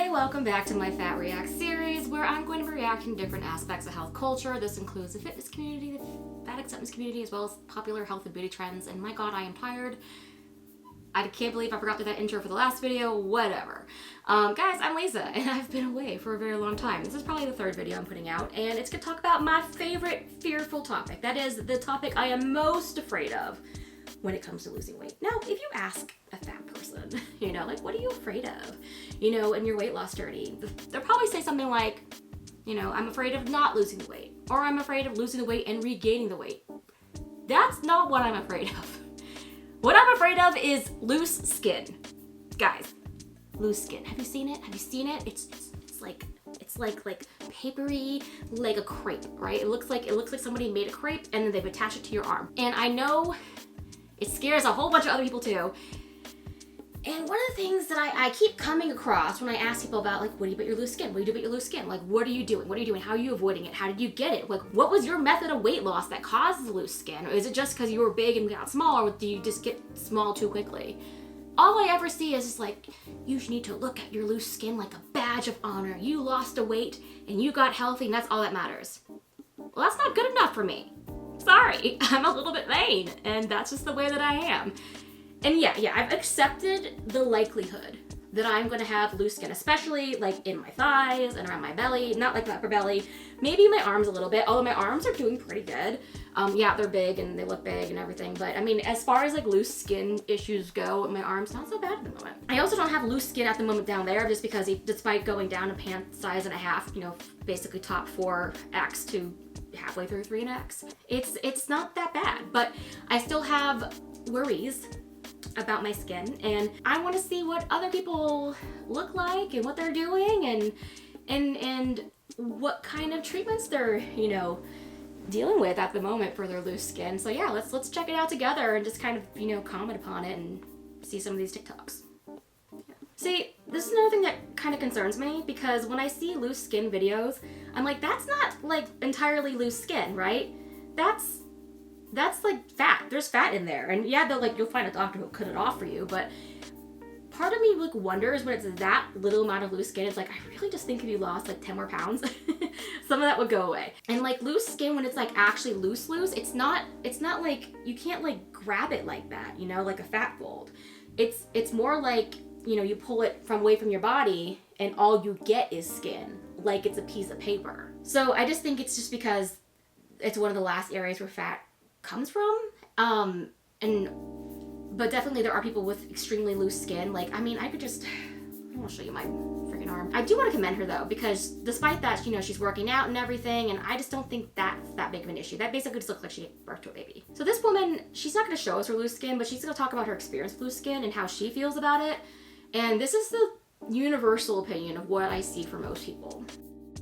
Hi, welcome back to my Fat React series where I'm going to be reacting to different aspects of health culture. This includes the fitness community, the fat acceptance community, as well as popular health and beauty trends. And my god, I am tired. I can't believe I forgot to do that intro for the last video, whatever. Guys, I'm Lisa, and I've been away for a very long time. This is probably the third video I'm putting out, and it's gonna talk about my favorite fearful topic. That is the topic I am most afraid of when it comes to losing weight. Now, if you ask a fat person, like, what are you afraid of, in your weight loss journey, they'll probably say something like, I'm afraid of not losing the weight, or I'm afraid of losing the weight and regaining the weight. That's not what I'm afraid of. What I'm afraid of is loose skin. Guys, loose skin. Have you seen it? It's like papery, like a crepe, right? It looks like somebody made a crepe and then they've attached it to your arm. And I know it scares a whole bunch of other people too. And one of the things that I keep coming across when I ask people about, like, what do you do about your loose skin? What do you do about your loose skin? Like, what are you doing? How are you avoiding it? How did you get it? Like, what was your method of weight loss that causes loose skin? Or is it just because you were big and got small, or do you just get small too quickly? All I ever see is just like, you need to look at your loose skin like a badge of honor. You lost a weight and you got healthy and that's all that matters. Well, that's not good enough for me. Sorry, I'm a little bit vain and that's just the way that I am. And yeah, I've accepted the likelihood that I'm gonna have loose skin, especially like in my thighs and around my belly, not like the upper belly, maybe my arms a little bit, although my arms are doing pretty good. Yeah, they're big and they look big and everything, but I mean, as far as like loose skin issues go, my arms not so bad at the moment. I also don't have loose skin at the moment down there just because despite going down a pant size and a half, basically top 4X to halfway through 3X, it's not that bad, but I still have worries about my skin, and I want to see what other people look like and what they're doing and what kind of treatments they're dealing with at the moment for their loose skin. So yeah, let's check it out together and just kind of comment upon it and see some of these TikToks. See, this is another thing that kind of concerns me, because when I see loose skin videos, I'm like, that's not like entirely loose skin, right? That's like fat. There's fat in there. And yeah, you'll find a doctor who'll cut it off for you, but part of me like wonders when it's that little amount of loose skin, it's like, I really just think if you lost like 10 more pounds, some of that would go away. And like loose skin, when it's like actually loose, it's not like, you can't like grab it like that, like a fat fold. It's more like, you pull it away from your body and all you get is skin, like it's a piece of paper. So I just think it's just because it's one of the last areas where fat comes from. But definitely there are people with extremely loose skin. Like, I mean, I want to show you my freaking arm. I do want to commend her though, because despite that, she's working out and everything, and I just don't think that's that big of an issue. That basically just looks like she gave birth to a baby. So this woman, she's not going to show us her loose skin, but she's going to talk about her experience with loose skin and how she feels about it. And this is the universal opinion of what I see for most people.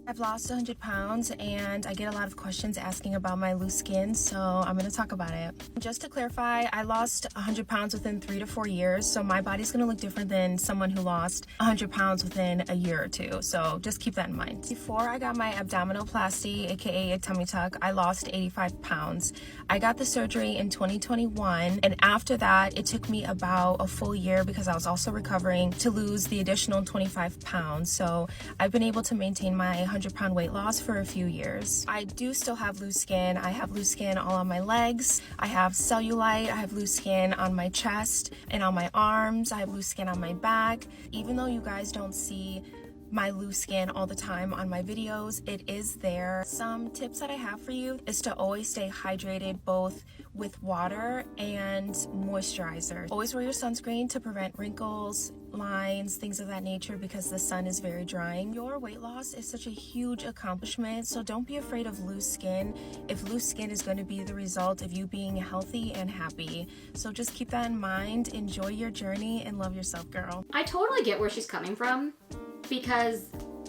I've lost 100 pounds and I get a lot of questions asking about my loose skin, so I'm going to talk about it. Just to clarify, I lost 100 pounds within 3 to 4 years, so my body's going to look different than someone who lost 100 pounds within a year or two, so just keep that in mind. Before I got my abdominoplasty, aka a tummy tuck, I lost 85 pounds. I got the surgery in 2021, and after that, it took me about a full year, because I was also recovering, to lose the additional 25 pounds, so I've been able to maintain my 100-pound weight loss for a few years. I do still have loose skin. I have loose skin all on my legs. I have cellulite. I have loose skin on my chest and on my arms. I have loose skin on my back. Even though you guys don't see my loose skin all the time on my videos, it is there. Some tips that I have for you is to always stay hydrated, both with water and moisturizer. Always wear your sunscreen to prevent wrinkles, lines, things of that nature, because the sun is very drying. Your weight loss is such a huge accomplishment, so don't be afraid of loose skin if loose skin is going to be the result of you being healthy and happy. So just keep that in mind, enjoy your journey, and love yourself, girl. I totally get where she's coming from, because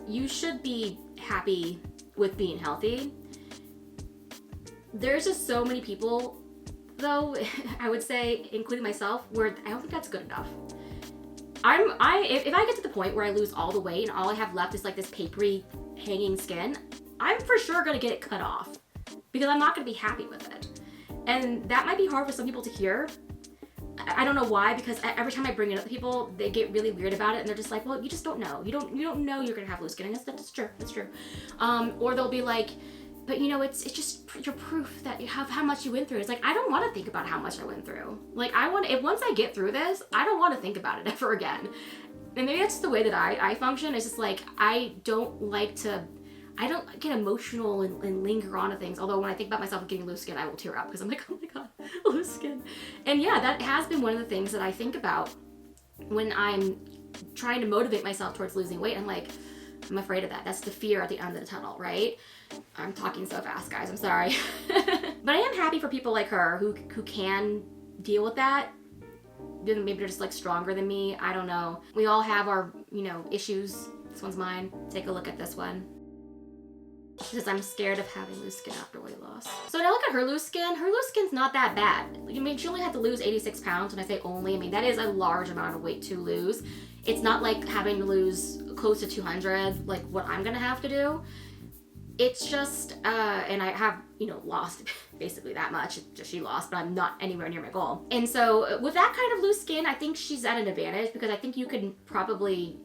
you should be happy with being healthy. There's just so many people, though, I would say, including myself, where I don't think that's good enough. If I get to the point where I lose all the weight and all I have left is like this papery hanging skin, I'm for sure gonna get it cut off, because I'm not gonna be happy with it. And that might be hard for some people to hear. I don't know why, because every time I bring it up to people, they get really weird about it, and they're just like, well, you just don't know. You don't know you're gonna have loose skin. And that's true. That's true. Or they'll be like, but you know, it's just your proof that you have how much you went through. It's like, I don't want to think about how much I went through. Like, once I get through this, I don't want to think about it ever again. And maybe that's the way that I function. It's just like, I don't get emotional and linger on to things. Although when I think about myself getting loose skin, I will tear up because I'm like, oh my God, loose skin. And yeah, that has been one of the things that I think about when I'm trying to motivate myself towards losing weight. I'm like, I'm afraid of that. That's the fear at the end of the tunnel, right? I'm talking so fast, guys. I'm sorry. But I am happy for people like her who can deal with that. Maybe they're just like stronger than me. I don't know. We all have our, issues. This one's mine. Take a look at this one. She says, I'm scared of having loose skin after weight loss. So when I look at her loose skin, her loose skin's not that bad. I mean, she only had to lose 86 pounds. When I say only, I mean, that is a large amount of weight to lose. It's not like having to lose close to 200, like what I'm gonna have to do. It's just, and I have, lost basically that much. She lost, but I'm not anywhere near my goal. And so with that kind of loose skin, I think she's at an advantage because I think you can probably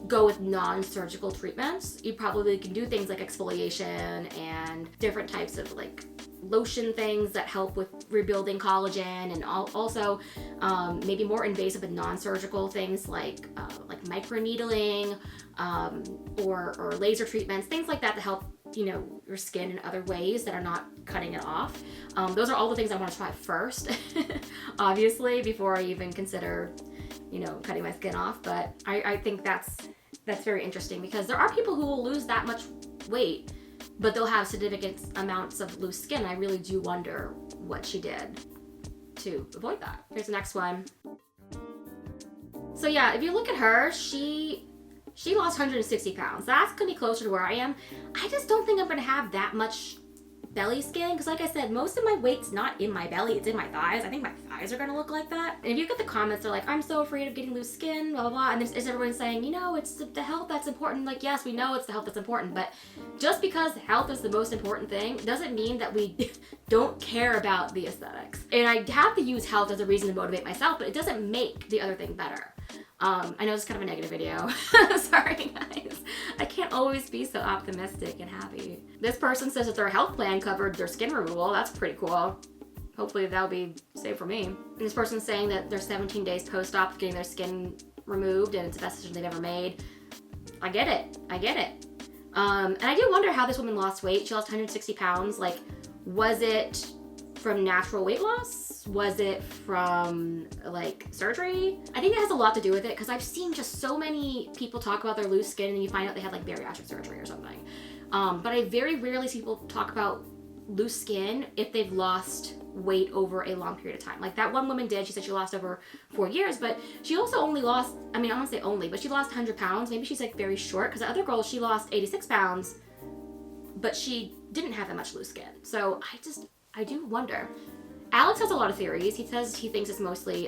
go with non-surgical treatments. You probably can do things like exfoliation and different types of like lotion things that help with rebuilding collagen, and also maybe more invasive and non-surgical things like microneedling or laser treatments, things like that to help your skin in other ways that are not cutting it off. Those are all the things I want to try first, obviously, before I even consider cutting my skin off. But I think that's very interesting because there are people who will lose that much weight, but they'll have significant amounts of loose skin. I really do wonder what she did to avoid that. Here's the next one. So yeah, if you look at her, she lost 160 pounds. That's gonna be closer to where I am. I just don't think I'm gonna have that much belly skin, because like I said, most of my weight's not in my belly, it's in my thighs. I think my thighs are gonna look like that. And if you get the comments, they're like, I'm so afraid of getting loose skin, blah, blah, blah. And there's everyone saying, it's the health that's important. Like, yes, we know it's the health that's important, but just because health is the most important thing doesn't mean that we don't care about the aesthetics. And I have to use health as a reason to motivate myself, but it doesn't make the other thing better. I know it's kind of a negative video. Sorry, guys. I can't always be so optimistic and happy. This person says that their health plan covered their skin removal. That's pretty cool. Hopefully that'll be safe for me. And this person's saying that they're 17 days post-op getting their skin removed and it's the best decision they've ever made. I get it. And I do wonder how this woman lost weight. She lost 160 pounds. Like, was it from natural weight loss? Was it from like surgery? I think it has a lot to do with it because I've seen just so many people talk about their loose skin and you find out they had like bariatric surgery or something. But I very rarely see people talk about loose skin if they've lost weight over a long period of time. Like that one woman did. She said she lost over 4 years, but she also only lost, I mean, I won't say only, but she lost 100 pounds. Maybe she's like very short, because the other girl, she lost 86 pounds, but she didn't have that much loose skin. So I do wonder. Alex has a lot of theories. He says he thinks it's mostly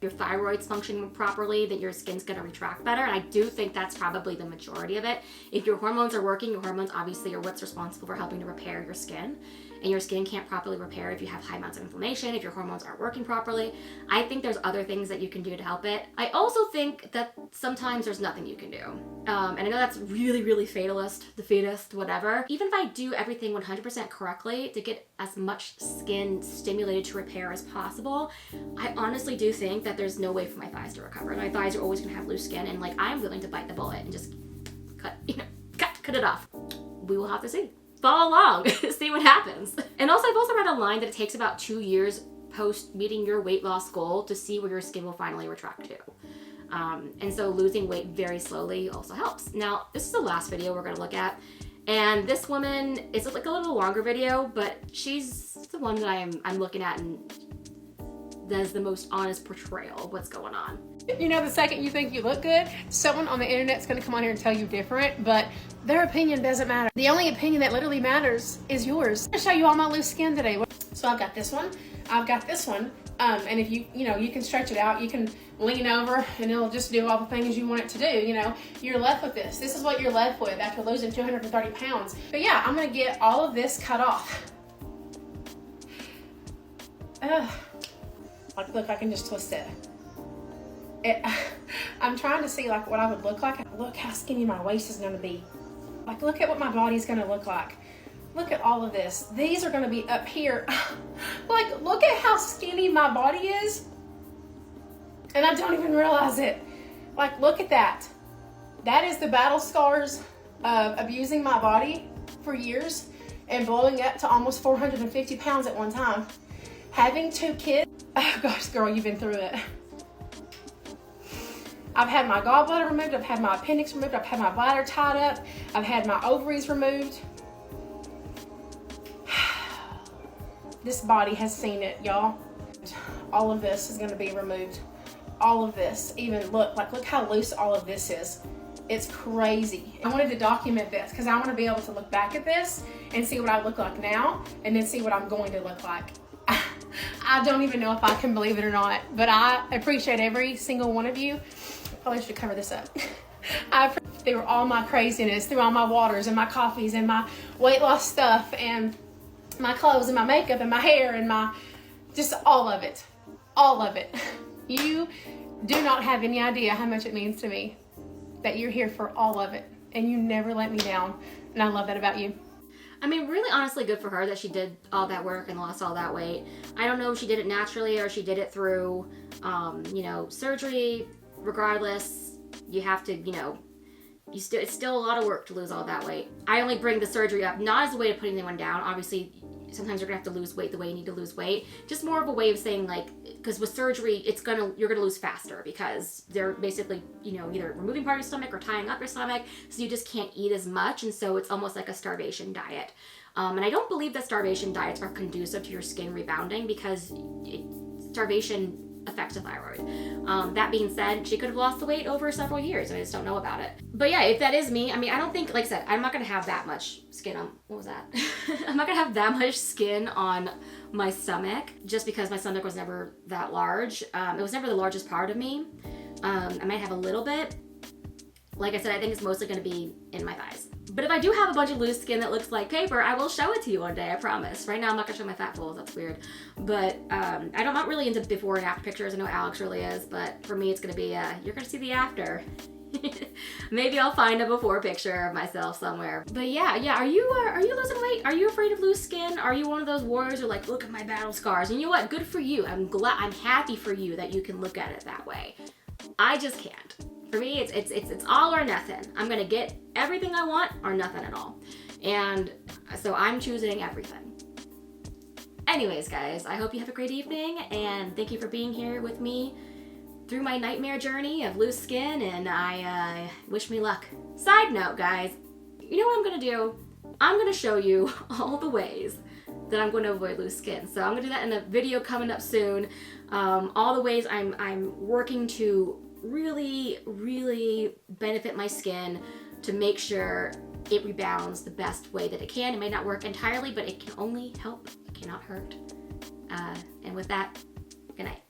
your thyroid's functioning properly, that your skin's gonna retract better, and I do think that's probably the majority of it. If your hormones are working, your hormones obviously are what's responsible for helping to repair your skin, and your skin can't properly repair if you have high amounts of inflammation, if your hormones aren't working properly. I think there's other things that you can do to help it. I also think that sometimes there's nothing you can do. And I know that's really, really fatalist, defeatist, whatever. Even if I do everything 100% correctly to get as much skin stimulated to repair as possible, I honestly do think that there's no way for my thighs to recover. My thighs are always gonna have loose skin, and like I'm willing to bite the bullet and just cut it off. We will have to see. Follow along, see what happens. And also, I've also read online that it takes about 2 years post meeting your weight loss goal to see where your skin will finally retract to. And so losing weight very slowly also helps. Now, this is the last video we're gonna look at. And this woman is like a little longer video, but she's the one that I'm looking at and does the most honest portrayal of what's going on. The second you think you look good, someone on the internet's gonna come on here and tell you different, but their opinion doesn't matter. The only opinion that literally matters is yours. I'm gonna show you all my loose skin today. So I've got this one, I've got this one, and if you can stretch it out, you can lean over and it'll just do all the things you want it to do. You're left with this. This is what you're left with after losing 230 pounds. But yeah, I'm gonna get all of this cut off. Like, look, I can just twist it. I'm trying to see like what I would look like. Look how skinny my waist is going to be. Like, look at what my body's going to look like. Look at all of this. These are going to be up here. Like, look at how skinny my body is. And I don't even realize it. Like, look at that. That is the battle scars of abusing my body for years and blowing up to almost 450 pounds at one time. Having 2 kids. Oh gosh, girl, you've been through it. I've had my gallbladder removed. I've had my appendix removed. I've had my bladder tied up. I've had my ovaries removed. This body has seen it, y'all. All of this is going to be removed. All of this. Even look how loose all of this is. It's crazy. I wanted to document this because I want to be able to look back at this and see what I look like now and then see what I'm going to look like. I don't even know if I can believe it or not, but I appreciate every single one of you. Probably should cover this up. I appreciate through all my craziness, through all my waters and my coffees and my weight loss stuff and my clothes and my makeup and my hair and my, just all of it. All of it. You do not have any idea how much it means to me that you're here for all of it and you never let me down. And I love that about you. I mean, really honestly good for her that she did all that work and lost all that weight. I don't know if she did it naturally or she did it through, you know, surgery. Regardless, you have to, you know, it's still a lot of work to lose all that weight. I only bring the surgery up not as a way of putting anyone down. Obviously, sometimes you're gonna have to lose weight the way you need to lose weight. Just more of a way of saying, like, because with surgery, you're gonna lose faster because they're basically, you know, either removing part of your stomach or tying up your stomach, so you just can't eat as much, and so it's almost like a starvation diet. And I don't believe that starvation diets are conducive to your skin rebounding because starvation affects the thyroid. That being said, she could have lost the weight over several years and I just don't know about it. But yeah, if that is me, I mean, I don't think, like I said, I'm not gonna have that much skin on, what was that? I'm not gonna have that much skin on my stomach just because my stomach was never that large. It was never the largest part of me. I might have a little bit. Like I said, I think it's mostly gonna be in my thighs. But if I do have a bunch of loose skin that looks like paper, I will show it to you one day, I promise. Right now, I'm not gonna show my fat folds, that's weird. But I'm not really into before and after pictures. I know Alex really is, but for me, it's gonna be, you're gonna see the after. Maybe I'll find a before picture of myself somewhere. But yeah, are you losing weight? Are you afraid of loose skin? Are you one of those warriors who are like, look at my battle scars? And you know what, good for you. I'm happy for you that you can look at it that way. I just can't. For me, it's all or nothing. I'm gonna get everything I want or nothing at all. And so I'm choosing everything. Anyways, guys, I hope you have a great evening and thank you for being here with me through my nightmare journey of loose skin, and I wish me luck. Side note, guys, you know what I'm gonna do? I'm gonna show you all the ways that I'm going to avoid loose skin. So I'm gonna do that in a video coming up soon. All the ways I'm working to really benefit my skin to make sure it rebounds the best way that it can. It may not work entirely, but it can only help. It cannot hurt. And with that, good night.